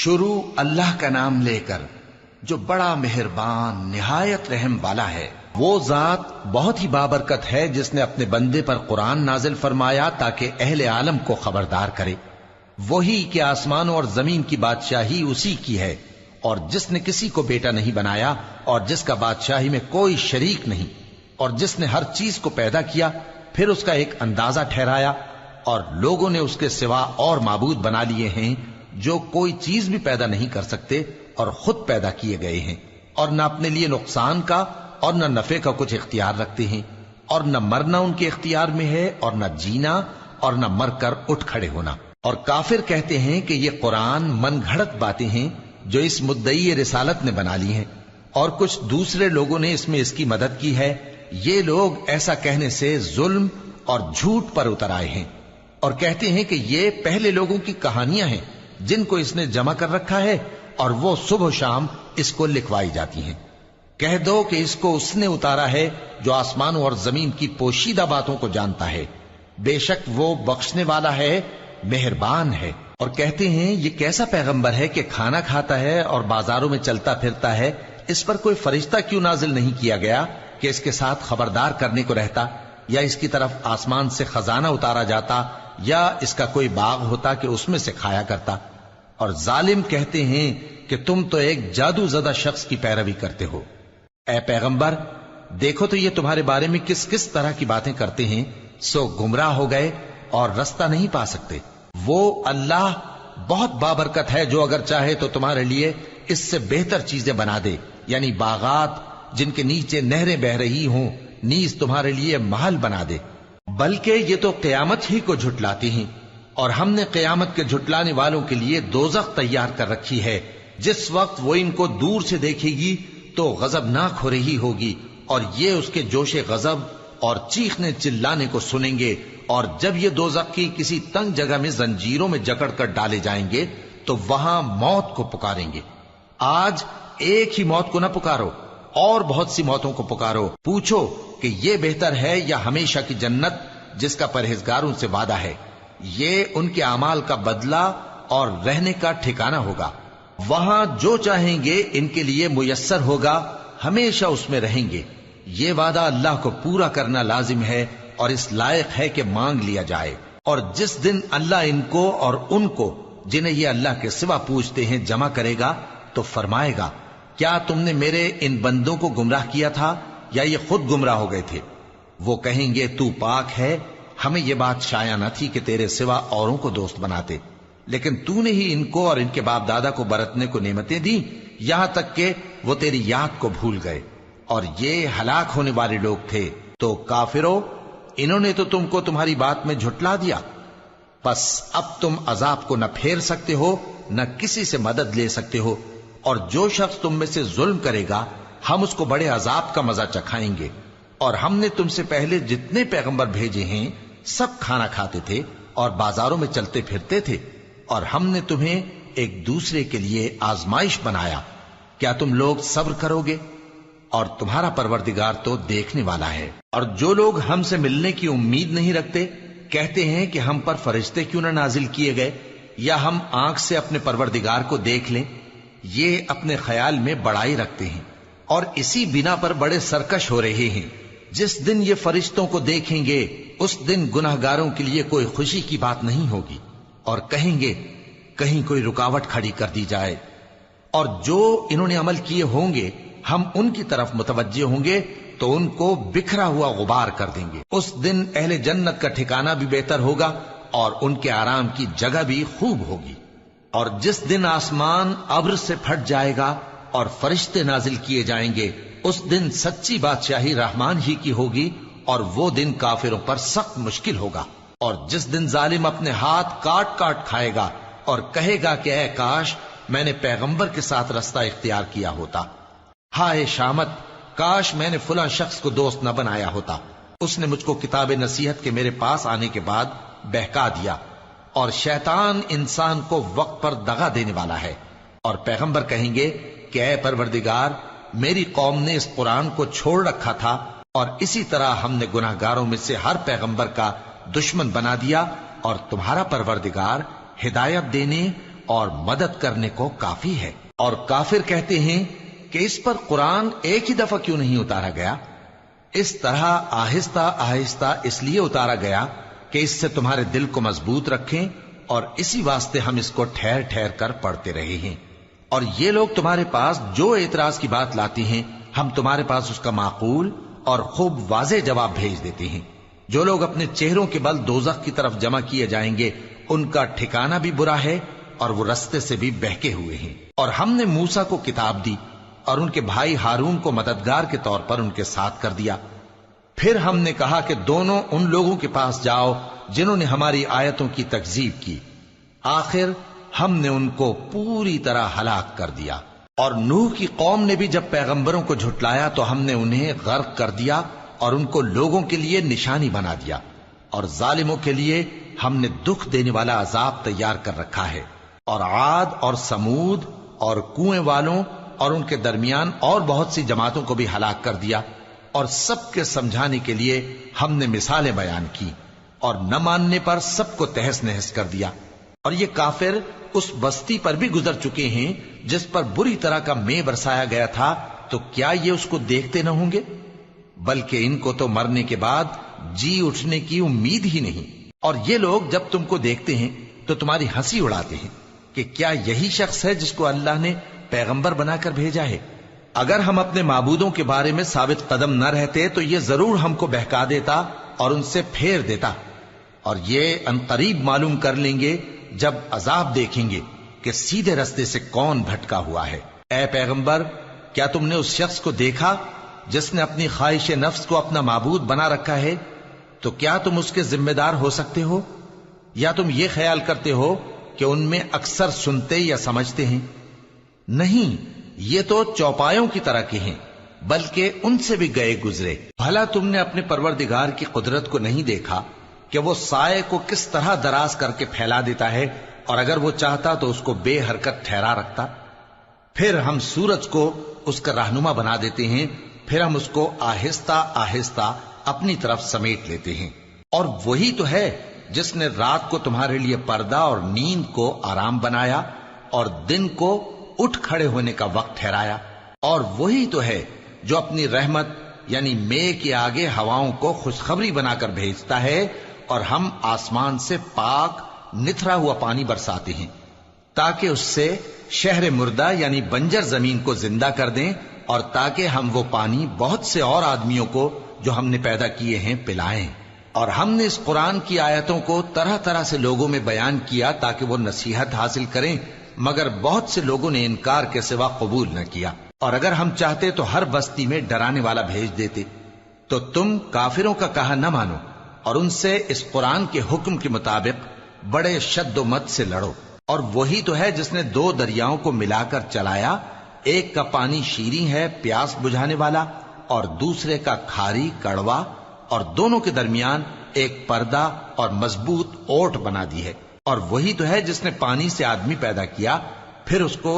شروع اللہ کا نام لے کر جو بڑا مہربان نہایت رحم والا ہے۔ وہ ذات بہت ہی بابرکت ہے جس نے اپنے بندے پر قرآن نازل فرمایا تاکہ اہل عالم کو خبردار کرے۔ وہی کہ آسمانوں اور زمین کی بادشاہی اسی کی ہے، اور جس نے کسی کو بیٹا نہیں بنایا اور جس کا بادشاہی میں کوئی شریک نہیں، اور جس نے ہر چیز کو پیدا کیا پھر اس کا ایک اندازہ ٹھہرایا، اور لوگوں نے اس کے سوا اور معبود بنا لیے ہیں جو کوئی چیز بھی پیدا نہیں کر سکتے اور خود پیدا کیے گئے ہیں، اور نہ اپنے لیے نقصان کا اور نہ نفع کا کچھ اختیار رکھتے ہیں، اور نہ مرنا ان کے اختیار میں ہے اور نہ جینا اور نہ مر کر اٹھ کھڑے ہونا۔ اور کافر کہتے ہیں کہ یہ قرآن من گھڑت باتیں ہیں جو اس مدعی رسالت نے بنا لی ہیں، اور کچھ دوسرے لوگوں نے اس میں اس کی مدد کی ہے۔ یہ لوگ ایسا کہنے سے ظلم اور جھوٹ پر اتر آئے ہیں، اور کہتے ہیں کہ یہ پہلے لوگوں کی کہانیاں ہیں جن کو اس نے جمع کر رکھا ہے، اور وہ صبح و شام اس کو لکھوائی جاتی ہیں۔ کہہ دو کہ اس کو اس نے اتارا ہے جو آسمانوں اور زمین کی پوشیدہ باتوں کو جانتا ہے، بے شک وہ بخشنے والا ہے، مہربان ہے۔ اور کہتے ہیں یہ کیسا پیغمبر ہے کہ کھانا کھاتا ہے اور بازاروں میں چلتا پھرتا ہے، اس پر کوئی فرشتہ کیوں نازل نہیں کیا گیا کہ اس کے ساتھ خبردار کرنے کو رہتا، یا اس کی طرف آسمان سے خزانہ اتارا جاتا، یا اس کا کوئی باغ ہوتا کہ اس میں سے کھایا کرتا۔ اور ظالم کہتے ہیں کہ تم تو ایک جادو زدہ شخص کی پیروی کرتے ہو۔ اے پیغمبر دیکھو تو یہ تمہارے بارے میں کس کس طرح کی باتیں کرتے ہیں، سو گمراہ ہو گئے اور رستہ نہیں پا سکتے۔ وہ اللہ بہت بابرکت ہے جو اگر چاہے تو تمہارے لیے اس سے بہتر چیزیں بنا دے، یعنی باغات جن کے نیچے نہریں بہ رہی ہوں، نیز تمہارے لیے محل بنا دے۔ بلکہ یہ تو قیامت ہی کو جھٹلاتی ہیں، اور ہم نے قیامت کے جھٹلانے والوں کے لیے دوزخ تیار کر رکھی ہے، جس وقت وہ ان کو دور سے دیکھے گی تو غضبناک ہو رہی ہوگی، اور یہ اس کے جوش غضب اور چیخنے چلانے کو سنیں گے۔ اور جب یہ دوزخ کی کسی تنگ جگہ میں زنجیروں میں جکڑ کر ڈالے جائیں گے تو وہاں موت کو پکاریں گے۔ آج ایک ہی موت کو نہ پکارو، اور بہت سی موتوں کو پکارو، پوچھو کہ یہ بہتر ہے یا ہمیشہ کی جنت جس کا پرہیزگاروں سے وعدہ ہے۔ یہ ان کے اعمال کا بدلہ اور رہنے کا ٹھکانہ ہوگا، وہاں جو چاہیں گے ان کے لیے میسر ہوگا، ہمیشہ اس میں رہیں گے۔ یہ وعدہ اللہ کو پورا کرنا لازم ہے اور اس لائق ہے کہ مانگ لیا جائے۔ اور جس دن اللہ ان کو اور ان کو جنہیں یہ اللہ کے سوا پوچھتے ہیں جمع کرے گا تو فرمائے گا، کیا تم نے میرے ان بندوں کو گمراہ کیا تھا یا یہ خود گمراہ ہو گئے تھے؟ وہ کہیں گے تو پاک ہے، ہمیں یہ بات شایع نہ تھی کہ تیرے سوا اوروں کو دوست بناتے، لیکن تو نے ہی ان کو اور ان کے باپ دادا کو برتنے کو نعمتیں دی، یہاں تک کہ وہ تیری یاد کو بھول گئے، اور یہ ہلاک ہونے والے لوگ تھے۔ تو کافرو، انہوں نے تو تم کو تمہاری بات میں جھٹلا دیا، پس اب تم عذاب کو نہ پھیر سکتے ہو نہ کسی سے مدد لے سکتے ہو، اور جو شخص تم میں سے ظلم کرے گا ہم اس کو بڑے عذاب کا مزہ چکھائیں گے۔ اور ہم نے تم سے پہلے جتنے پیغمبر بھیجے ہیں سب کھانا کھاتے تھے اور بازاروں میں چلتے پھرتے تھے، اور ہم نے تمہیں ایک دوسرے کے لیے آزمائش بنایا، کیا تم لوگ صبر کرو گے؟ اور تمہارا پروردگار تو دیکھنے والا ہے۔ اور جو لوگ ہم سے ملنے کی امید نہیں رکھتے کہتے ہیں کہ ہم پر فرشتے کیوں نہ نازل کیے گئے، یا ہم آنکھ سے اپنے پروردگار کو دیکھ لیں۔ یہ اپنے خیال میں بڑائی رکھتے ہیں اور اسی بنا پر بڑے سرکش ہو رہے ہیں۔ جس دن یہ فرشتوں کو دیکھیں گے اس دن گناہگاروں کے لیے کوئی خوشی کی بات نہیں ہوگی، اور کہیں گے کہیں کوئی رکاوٹ کھڑی کر دی جائے۔ اور جو انہوں نے عمل کیے ہوں گے ہم ان کی طرف متوجہ ہوں گے تو ان کو بکھرا ہوا غبار کر دیں گے۔ اس دن اہل جنت کا ٹھکانہ بھی بہتر ہوگا اور ان کے آرام کی جگہ بھی خوب ہوگی۔ اور جس دن آسمان ابر سے پھٹ جائے گا اور فرشتے نازل کیے جائیں گے، اس دن سچی بادشاہی رحمان ہی کی ہوگی، اور وہ دن کافروں پر سخت مشکل ہوگا۔ اور جس دن ظالم اپنے ہاتھ کاٹ کاٹ کھائے گا اور کہے گا کہ اے کاش میں نے پیغمبر کے ساتھ رستہ اختیار کیا ہوتا، ہائے شامت، کاش میں نے فلاں شخص کو دوست نہ بنایا ہوتا، اس نے مجھ کو کتاب نصیحت کے میرے پاس آنے کے بعد بہکا دیا۔ اور شیطان انسان کو وقت پر دغا دینے والا ہے۔ اور پیغمبر کہیں گے کہ اے پروردگار، میری قوم نے اس قرآن کو چھوڑ رکھا تھا، اور اسی طرح ہم نے گناہگاروں میں سے ہر پیغمبر کا دشمن بنا دیا، اور تمہارا پروردگار ہدایت دینے اور مدد کرنے کو کافی ہے۔ اور کافر کہتے ہیں کہ اس پر قرآن ایک ہی دفعہ کیوں نہیں اتارا گیا؟ اس طرح آہستہ آہستہ اس لیے اتارا گیا کہ اس سے تمہارے دل کو مضبوط رکھیں، اور اسی واسطے ہم اس کو ٹھہر ٹھہر کر پڑھتے رہے ہیں۔ اور یہ لوگ تمہارے پاس جو اعتراض کی بات لاتی ہیں، ہم تمہارے پاس اس کا معقول اور خوب واضح جواب بھیج دیتے ہیں۔ جو لوگ اپنے چہروں کے بل دوزخ کی طرف جمع کیے جائیں گے، ان کا ٹھکانہ بھی برا ہے اور وہ رستے سے بھی بہکے ہوئے ہیں۔ اور ہم نے موسیٰ کو کتاب دی اور ان کے بھائی ہارون کو مددگار کے طور پر ان کے ساتھ کر دیا۔ پھر ہم نے کہا کہ دونوں ان لوگوں کے پاس جاؤ جنہوں نے ہماری آیتوں کی تکذیب کی، آخر ہم نے ان کو پوری طرح ہلاک کر دیا۔ اور نوح کی قوم نے بھی جب پیغمبروں کو جھٹلایا تو ہم نے انہیں غرق کر دیا اور ان کو لوگوں کے لیے نشانی بنا دیا، اور ظالموں کے لیے ہم نے دکھ دینے والا عذاب تیار کر رکھا ہے۔ اور عاد اور سمود اور کنویں والوں اور ان کے درمیان اور بہت سی جماعتوں کو بھی ہلاک کر دیا، اور سب کے سمجھانے کے لیے ہم نے مثالیں بیان کی، اور نہ ماننے پر سب کو تہس نہس کر دیا۔ اور یہ کافر اس بستی پر بھی گزر چکے ہیں جس پر بری طرح کا مے برسایا گیا تھا، تو کیا یہ اس کو دیکھتے نہ ہوں گے؟ بلکہ ان کو تو مرنے کے بعد جی اٹھنے کی امید ہی نہیں۔ اور یہ لوگ جب تم کو دیکھتے ہیں تو تمہاری ہنسی اڑاتے ہیں کہ کیا یہی شخص ہے جس کو اللہ نے پیغمبر بنا کر بھیجا ہے؟ اگر ہم اپنے معبودوں کے بارے میں ثابت قدم نہ رہتے تو یہ ضرور ہم کو بہکا دیتا اور ان سے پھیر دیتا، اور یہ عنقریب معلوم کر لیں گے جب عذاب دیکھیں گے کہ سیدھے رستے سے کون بھٹکا ہوا ہے۔ اے پیغمبر، کیا تم نے اس شخص کو دیکھا جس نے اپنی خواہش نفس کو اپنا معبود بنا رکھا ہے؟ تو کیا تم اس کے ذمہ دار ہو سکتے ہو؟ یا تم یہ خیال کرتے ہو کہ ان میں اکثر سنتے یا سمجھتے ہیں؟ نہیں، یہ تو چوپایوں کی طرح کے ہیں، بلکہ ان سے بھی گئے گزرے۔ بھلا تم نے اپنے پروردگار کی قدرت کو نہیں دیکھا کہ وہ سائے کو کس طرح دراز کر کے پھیلا دیتا ہے، اور اگر وہ چاہتا تو اس کو بے حرکت ٹھہرا رکھتا؟ پھر ہم سورج کو اس کا رہنما بنا دیتے ہیں، پھر ہم اس کو آہستہ آہستہ اپنی طرف سمیٹ لیتے ہیں۔ اور وہی تو ہے جس نے رات کو تمہارے لیے پردہ اور نیند کو آرام بنایا، اور دن کو اٹھ کھڑے ہونے کا وقت ٹھہرایا۔ اور وہی تو ہے جو اپنی رحمت یعنی مے کے آگے ہواؤں کو خوشخبری بنا کر بھیجتا ہے، اور ہم آسمان سے پاک نتھرا ہوا پانی برساتے ہیں تاکہ اس سے شہر مردہ یعنی بنجر زمین کو زندہ کر دیں، اور تاکہ ہم وہ پانی بہت سے اور آدمیوں کو جو ہم نے پیدا کیے ہیں پلائیں۔ اور ہم نے اس قرآن کی آیتوں کو طرح طرح سے لوگوں میں بیان کیا تاکہ وہ نصیحت حاصل کریں، مگر بہت سے لوگوں نے انکار کے سوا قبول نہ کیا۔ اور اگر ہم چاہتے تو ہر بستی میں ڈرانے والا بھیج دیتے، تو تم کافروں کا کہا نہ مانو اور ان سے اس قرآن کے حکم کے مطابق بڑے شد و مت سے لڑو۔ اور وہی تو ہے جس نے دو دریاؤں کو ملا کر چلایا، ایک کا پانی شیریں ہے پیاس بجھانے والا، اور دوسرے کا کھاری کڑوا، اور دونوں کے درمیان ایک پردہ اور مضبوط اوٹ بنا دی ہے۔ اور وہی تو ہے جس نے پانی سے آدمی پیدا کیا، پھر اس کو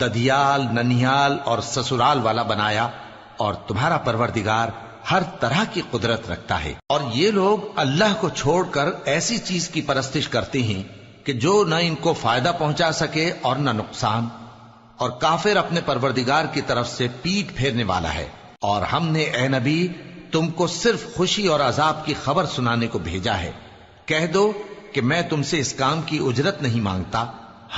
ددیال، ننیال اور سسرال والا بنایا، اور تمہارا پروردگار ہر طرح کی قدرت رکھتا ہے۔ اور یہ لوگ اللہ کو چھوڑ کر ایسی چیز کی پرستش کرتے ہیں کہ جو نہ ان کو فائدہ پہنچا سکے اور نہ نقصان، اور کافر اپنے پروردگار کی طرف سے پیٹ پھیرنے والا ہے۔ اور ہم نے اے نبی تم کو صرف خوشی اور عذاب کی خبر سنانے کو بھیجا ہے۔ کہہ دو کہ میں تم سے اس کام کی اجرت نہیں مانگتا،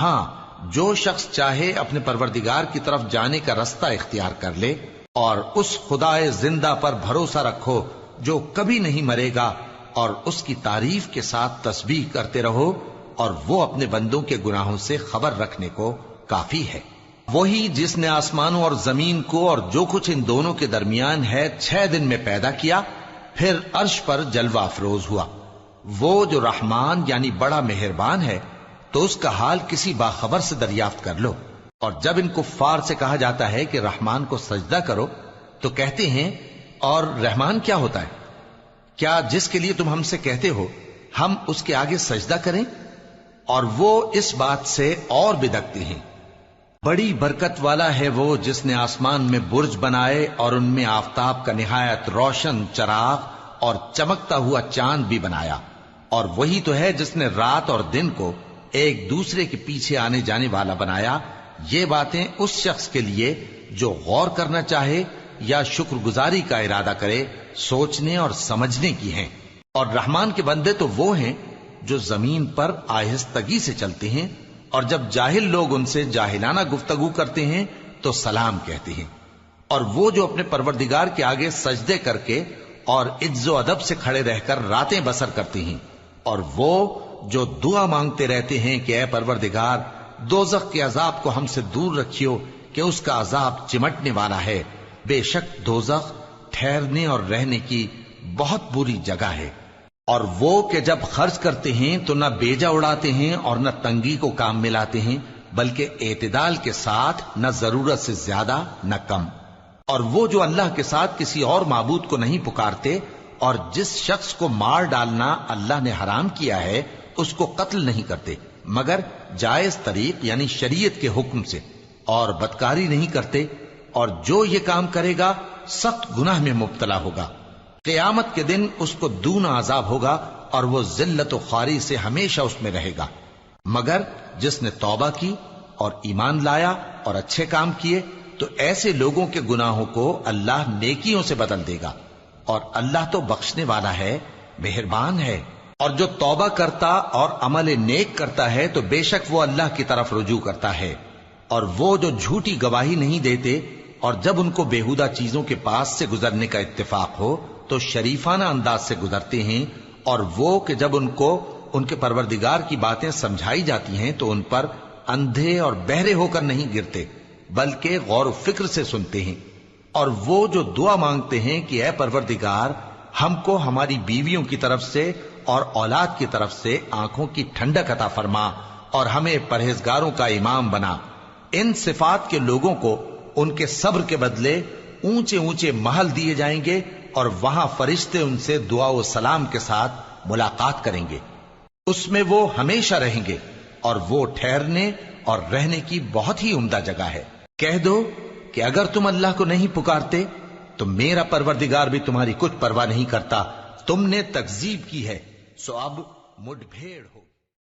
ہاں جو شخص چاہے اپنے پروردگار کی طرف جانے کا رستہ اختیار کر لے، اور اس خدائے زندہ پر بھروسہ رکھو جو کبھی نہیں مرے گا، اور اس کی تعریف کے ساتھ تسبیح کرتے رہو، اور وہ اپنے بندوں کے گناہوں سے خبر رکھنے کو کافی ہے۔ وہی جس نے آسمانوں اور زمین کو اور جو کچھ ان دونوں کے درمیان ہے 6 دن میں پیدا کیا، پھر عرش پر جلوہ افروز ہوا۔ وہ جو رحمان یعنی بڑا مہربان ہے، تو اس کا حال کسی باخبر سے دریافت کر لو۔ اور جب ان کفار سے کہا جاتا ہے کہ رحمان کو سجدہ کرو، تو کہتے ہیں اور رحمان کیا ہوتا ہے؟ کیا جس کے لیے تم ہم سے کہتے ہو ہم اس کے آگے سجدہ کریں؟ اور وہ اس بات سے اور بدکتے ہیں۔ بڑی برکت والا ہے وہ جس نے آسمان میں برج بنائے اور ان میں آفتاب کا نہایت روشن چراغ اور چمکتا ہوا چاند بھی بنایا۔ اور وہی تو ہے جس نے رات اور دن کو ایک دوسرے کے پیچھے آنے جانے والا بنایا، یہ باتیں اس شخص کے لیے جو غور کرنا چاہے یا شکر گزاری کا ارادہ کرے سوچنے اور سمجھنے کی ہیں۔ اور رحمان کے بندے تو وہ ہیں جو زمین پر آہستگی سے چلتے ہیں، اور جب جاہل لوگ ان سے جاہلانہ گفتگو کرتے ہیں تو سلام کہتے ہیں۔ اور وہ جو اپنے پروردگار کے آگے سجدے کر کے اور عز و ادب سے کھڑے رہ کر راتیں بسر کرتے ہیں، اور وہ جو دعا مانگتے رہتے ہیں کہ اے پروردگار دوزخ کے عذاب کو ہم سے دور رکھیو کہ اس کا عذاب چمٹنے والا ہے، بے شک دوزخ ٹھہرنے اور رہنے کی بہت بری جگہ ہے۔ اور وہ کہ جب خرچ کرتے ہیں تو نہ بیجا اڑاتے ہیں اور نہ تنگی کو کام میں لاتے ہیں، بلکہ اعتدال کے ساتھ، نہ ضرورت سے زیادہ نہ کم۔ اور وہ جو اللہ کے ساتھ کسی اور معبود کو نہیں پکارتے، اور جس شخص کو مار ڈالنا اللہ نے حرام کیا ہے اس کو قتل نہیں کرتے مگر جائز طریق یعنی شریعت کے حکم سے، اور بدکاری نہیں کرتے، اور جو یہ کام کرے گا سخت گناہ میں مبتلا ہوگا۔ قیامت کے دن اس کو دونا عذاب ہوگا اور وہ ذلت و خواری سے ہمیشہ اس میں رہے گا، مگر جس نے توبہ کی اور ایمان لایا اور اچھے کام کیے تو ایسے لوگوں کے گناہوں کو اللہ نیکیوں سے بدل دے گا، اور اللہ تو بخشنے والا ہے، مہربان ہے۔ اور جو توبہ کرتا اور عمل نیک کرتا ہے تو بے شک وہ اللہ کی طرف رجوع کرتا ہے۔ اور وہ جو جھوٹی گواہی نہیں دیتے اور جب ان کو بیہودہ چیزوں کے پاس سے گزرنے کا اتفاق ہو تو شریفانہ انداز سے گزرتے ہیں، اور وہ کہ جب ان کو ان کے پروردگار کی باتیں سمجھائی جاتی ہیں تو ان پر اندھے اور بہرے ہو کر نہیں گرتے بلکہ غور و فکر سے سنتے ہیں۔ اور وہ جو دعا مانگتے ہیں کہ اے پروردگار ہم کو ہماری بیویوں کی طرف سے اور اولاد کی طرف سے آنکھوں کی ٹھنڈک عطا فرما اور ہمیں پرہیزگاروں کا امام بنا، ان صفات کے لوگوں کو ان کے صبر کے بدلے اونچے اونچے محل دیے جائیں گے، اور وہاں فرشتے ان سے دعا و سلام کے ساتھ ملاقات کریں گے، اس میں وہ ہمیشہ رہیں گے، اور وہ ٹھہرنے اور رہنے کی بہت ہی عمدہ جگہ ہے۔ کہہ دو کہ اگر تم اللہ کو نہیں پکارتے تو میرا پروردگار بھی تمہاری کچھ پرواہ نہیں کرتا، تم نے تکذیب کی ہے سو اب مڈ بھیڑ ہو۔